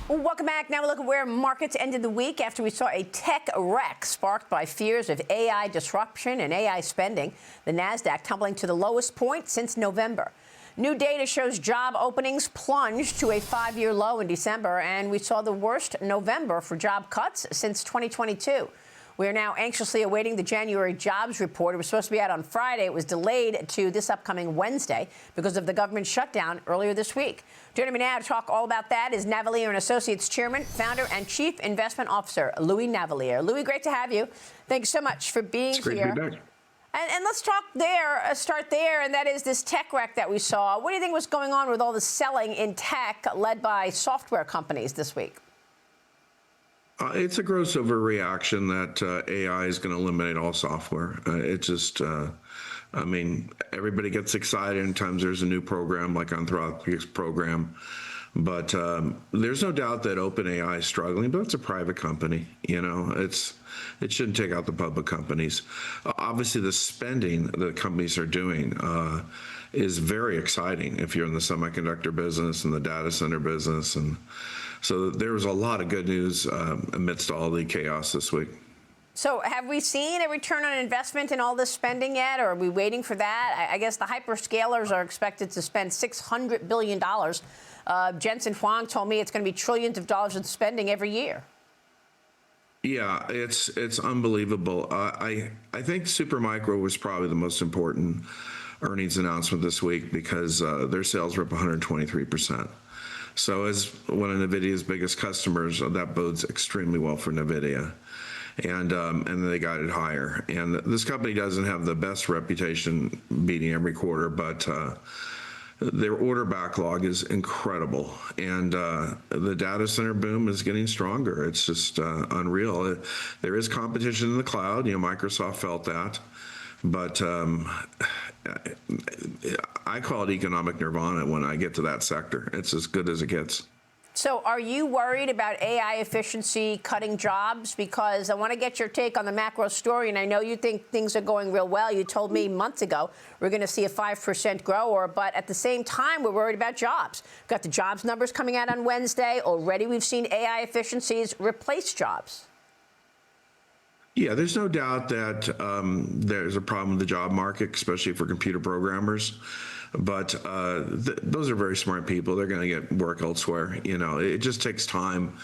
Well, welcome back. Now we look at where markets ended the week after we saw a tech wreck sparked by fears of AI disruption and AI spending. The Nasdaq tumbling to the lowest point since November. New data shows job openings plunged to a 5-year low in December, and we saw the worst November for job cuts since 2022. We are now anxiously awaiting the January jobs report. It was supposed to be out on Friday. It was delayed to this upcoming Wednesday because of the government shutdown earlier this week. Joining me now to talk all about that is Navellier and Associates Chairman, Founder, and Chief Investment Officer, Louis Navellier. Louis, great to have you. Thank you so much for being here. To be back. And let's start there, and that is this tech wreck that we saw. What do you think was going on with all the selling in tech led by software companies this week? It's a gross overreaction that AI is going to eliminate all software. I mean, everybody gets excited anytime there's a new program like Anthropic's program. But there's no doubt that OpenAI is struggling, but it's a private company. You know, it shouldn't take out the public companies. Obviously, the spending that companies are doing is very exciting if you're in the semiconductor business and the data center business. And so there was a lot of good news amidst all the chaos this week. So have we seen a return on investment in all this spending yet, or are we waiting for that? I guess the hyperscalers are expected to spend $600 billion. Jensen Huang told me it's going to be trillions of dollars in spending every year. Yeah, it's unbelievable. I think Supermicro was probably the most important earnings announcement this week because their sales were up 123%. So as one of NVIDIA's biggest customers, that bodes extremely well for NVIDIA. And they got it higher. And this company doesn't have the best reputation beating every quarter, but their order backlog is incredible. And the data center boom is getting stronger. It's just unreal. There is competition in the cloud. You know, Microsoft felt that. But I call it economic nirvana when I get to that sector. It's as good as it gets. So are you worried about AI efficiency cutting jobs? Because I want to get your take on the macro story, and I know you think things are going real well. You told me months ago we're going to see a 5% grower, but at the same time, we're worried about jobs. We've got the jobs numbers coming out on Wednesday. Already we've seen AI efficiencies replace jobs. Yeah, there's no doubt that there's a problem with the job market, especially for computer programmers. But those are very smart people. They're going to get work elsewhere. You know, it just takes time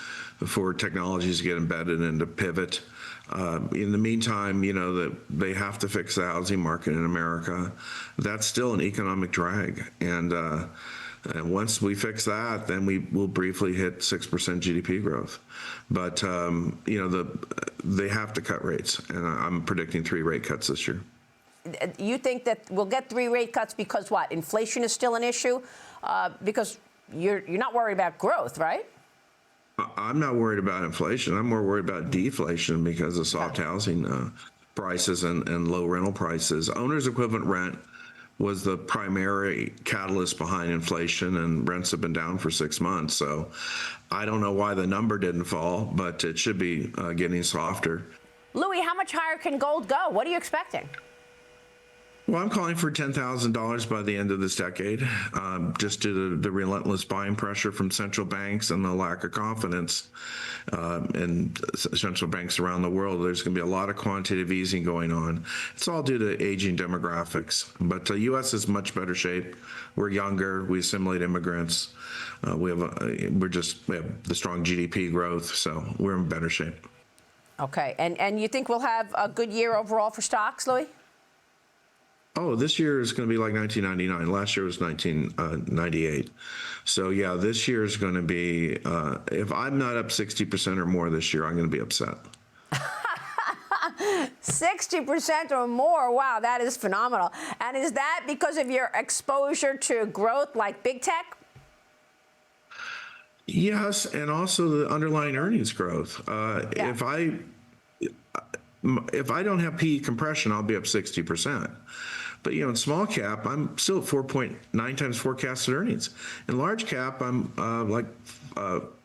for technologies to get embedded and to pivot. In the meantime, you know, they have to fix the housing market in America. That's still an economic drag. And once we fix that, then we will briefly hit 6% GDP growth. But, you know, they have to cut rates. And I'm predicting 3 rate cuts this year. You think that we'll get 3 rate cuts because what? Inflation is still an issue? Because you're not worried about growth, right? I'm not worried about inflation. I'm more worried about deflation because of soft housing prices and low rental prices. Owner's equivalent rent was the primary catalyst behind inflation, and rents have been down for 6 months. So I don't know why the number didn't fall, but it should be getting softer. Louis, how much higher can gold go? What are you expecting? Well, I'm calling for $10,000 by the end of this decade, just due to the relentless buying pressure from central banks and the lack of confidence in central banks around the world. There's going to be a lot of quantitative easing going on. It's all due to aging demographics. But the U.S. is much better shape. We're younger. We assimilate immigrants. We have the strong GDP growth, so we're in better shape. Okay, and you think we'll have a good year overall for stocks, Louis? Oh, this year is going to be like 1999. Last year was 1998. So, yeah, this year is going to be, if I'm not up 60% or more this year, I'm going to be upset. 60% or more. Wow, that is phenomenal. And is that because of your exposure to growth like big tech? Yes, and also the underlying earnings growth. Yeah. If I don't have PE compression, I'll be up 60%. But, you know, in small cap, I'm still at 4.9 times forecasted earnings. In large cap, I'm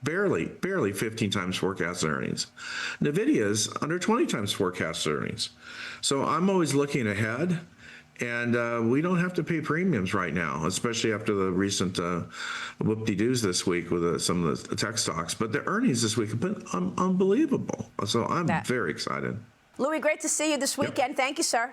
barely 15 times forecasted earnings. NVIDIA is under 20 times forecasted earnings. So I'm always looking ahead. And we don't have to pay premiums right now, especially after the recent whoop-de-doos this week with some of the tech stocks. But the earnings this week have been unbelievable. So I'm very excited. Louis, great to see you this weekend. Thank you, sir.